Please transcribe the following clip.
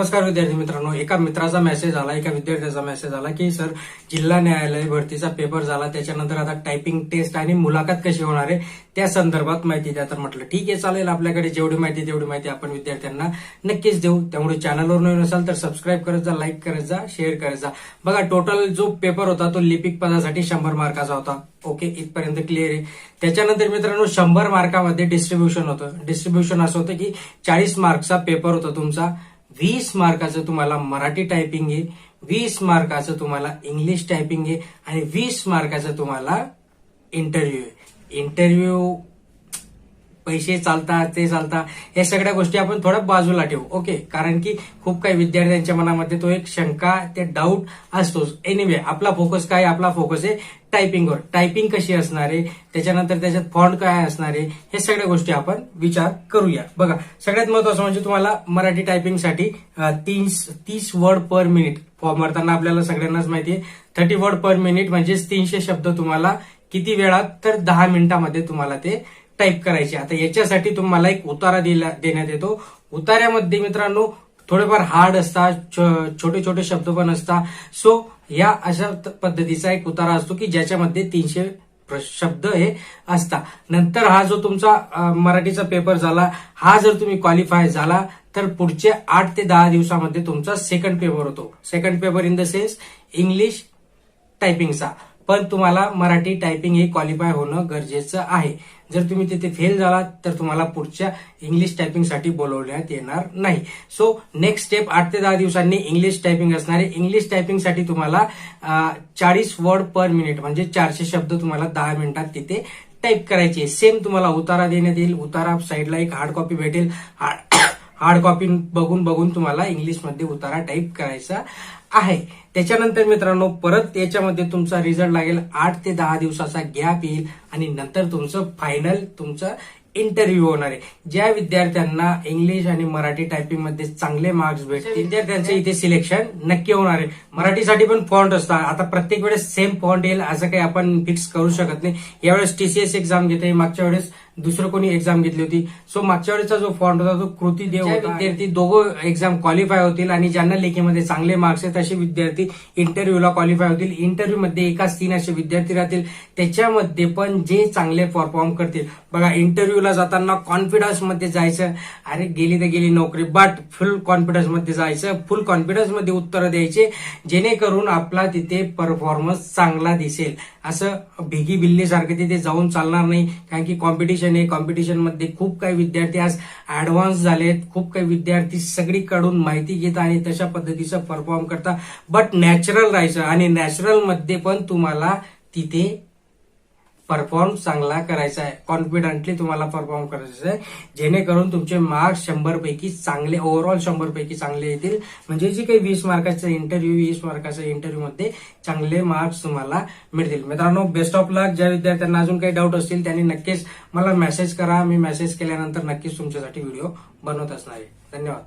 नमस्कार विद्यार्थी मित्रांनो, एका मित्राचा मेसेज आला, एका विद्यार्थ्याचा मेसेज आला की सर जिल्हा न्यायालय भरतीचा पेपर झाला, त्याच्यानंतर आता टायपिंग टेस्ट आणि मुलाखत कशी होणार आहे त्या संदर्भात माहिती द्या. तर म्हटलं ठीक आहे, चालेल, आपल्याकडे जेवढी माहिती तेवढी माहिती आपण विद्यार्थ्यांना नक्कीच देऊ. त्यामुळे चॅनलवर नवीन असाल तर सबस्क्राईब करत जा, लाईक करत जा, शेअर करत जा. बघा, टोटल जो पेपर होता तो लिपिक पदासाठी 100 मार्काचा होता. ओके, इथपर्यंत क्लिअर आहे. त्याच्यानंतर मित्रांनो 100 मार्कामध्ये डिस्ट्रीब्युशन होतं. डिस्ट्रीब्युशन असं होतं की 40 मार्कचा पेपर होता तुमचा. 20 मार्काचं तुम्हाला मराठी टायपिंग आहे, 20 मार्काचं तुम्हाला इंग्लिश टायपिंग आहे आणि 20 मार्काचं तुम्हाला इंटरव्ह्यू आहे. इंटरव्ह्यू पैसे चालतात, ते चालतात, या सगळ्या गोष्टी आपण थोड्या बाजूला ठेवू. ओके, कारण की खूप काही विद्यार्थ्यांच्या मनामध्ये तो एक शंका, ते डाऊट असतोच. एनिवे, आपला फोकस काय? आपला फोकस आहे टायपिंगवर. टायपिंग कशी असणार आहे, त्याच्यानंतर त्याच्यात फॉन्ट काय असणार आहे, हे सगळ्या गोष्टी आपण विचार करूया. बघा, सगळ्यात महत्वाचं म्हणजे तुम्हाला मराठी टायपिंगसाठी 30 वर्ड पर मिनिट फॉर्म भरताना आपल्याला सगळ्यांनाच माहिती आहे 30 वर्ड पर मिनिट म्हणजे 300 शब्द तुम्हाला किती वेळात? तर 10 मिनिटांमध्ये तुम्हाला ते टाईप करायचे. आता याच्यासाठी तुम्हाला एक उतारा देण्यात येतो. उतार्यामध्ये मित्रांनो थोडेफार हार्ड असतात, छोटे छोटे शब्द पण असतात. सो या अशा पद्धतीचा एक उतारा असतो की ज्याच्यामध्ये 300 शब्द हे असतात. नंतर हा जो तुमचा मराठीचा पेपर झाला, हा जर तुम्ही क्वालिफाय झाला तर पुढचे 8 ते 10 दिवसामध्ये तुमचा सेकंड पेपर होतो. Second paper in the sense English टायपिंगचा. पण तुम्हाला मराठी टायपिंग हे क्वालिफाय होणं गरजेचं आहे. जर तुम्ही तिथे फेल झालात तर तुम्हाला पुढच्या इंग्लिश टायपिंगसाठी बोलवण्यात येणार नाही. सो नेक्स्ट स्टेप 8 ते 10 दिवसांनी इंग्लिश टायपिंग असणार आहे. इंग्लिश टायपिंगसाठी तुम्हाला 40 वर्ड पर मिनिट म्हणजे 400 शब्द तुम्हाला 10 मिनिटात तिथे टाईप करायचे. सेम तुम्हाला उतारा देण्यात येईल. उतारा साईडला एक हार्ड कॉपी भेटेल. हार्ड कॉपी बघून तुम्हाला इंग्लिशमध्ये उतारा टाईप करायचा आहे. त्याच्यानंतर मित्रांनो परत याच्यामध्ये तुमचा रिझल्ट लागेल. 8 ते 10 दिवसाचा गॅप येईल आणि नंतर तुमचं फायनल तुमचं इंटरव्ह्यू होणार आहे. ज्या विद्यार्थ्यांना इंग्लिश आणि मराठी टायपिंग मध्ये चांगले मार्क्स भेटतील विद्यार्थ्यांचं इथे सिलेक्शन नक्की होणार आहे. मराठीसाठी पण फॉन्ट असतात. आता प्रत्येक वेळेस सेम फॉन्ट येईल असं काही आपण फिक्स करू शकत नाही. यावेळेस TCS एक्झाम घेते, मागच्या वेळेस दुसरं कोणी एक्झाम घेतली होती. सो मागच्या वेळेचा जो फॉन्ट होता तो कृती देव होता. विद्यार्थी दोघं एक्झाम क्वालिफाय होतील आणि ज्यांना लेखीमध्ये चांगले मार्क्स आहेत असे विद्यार्थी इंटरव्ह्यूला क्वालिफाय होतील. इंटरव्ह्यू मध्ये एकाच 3 असे विद्यार्थी राहतील. त्याच्यामध्ये पण जे चांगले परफॉर्म करतील. बघा, इंटरव्ह्यूला जाताना कॉन्फिडन्स मध्ये जायचं. अरे गेली तर गेली नोकरी, बट फुल कॉन्फिडन्स मध्ये जायचं. फुल कॉन्फिडन्स मध्ये उत्तर द्यायचे जेणेकरून आपला तिथे परफॉर्मन्स चांगला दिसेल. असं भिगी बिल्ली सारखं तिथे जाऊन चालणार नाही. कारण की कॉम्पिटिशन आहे. कॉम्पिटिशन मध्ये खूप काही विद्यार्थी आज ऍडव्हान्स झालेत. खूप काही विद्यार्थी सगळीकडून माहिती घेतात आणि तशा पद्धतीचं परफॉर्म करतात. बट नॅचरल राहायचं आणि नॅचरल मध्ये पण तुम्हाला तिथे परफॉर्म चांगला करायचा आहे. कॉन्फिडंटली तुम्हाला परफॉर्म करायचं आहे जेणेकरून तुमचे मार्क्स 100 पैकी चांगले, ओव्हरऑल 100 पैकी चांगले येतील. म्हणजे जे काही 20 मार्काचा इंटरव्ह्यू, 20 मार्काच्या इंटरव्ह्यू मध्ये चांगले मार्क्स तुम्हाला मिळतील. मित्रांनो, बेस्ट ऑफ लक. ज्या विद्यार्थ्यांना अजून काही डाऊट असतील त्यांनी नक्कीच मला मेसेज करा. मी मेसेज केल्यानंतर नक्कीच तुमच्यासाठी व्हिडिओ बनवत असणार आहे. धन्यवाद.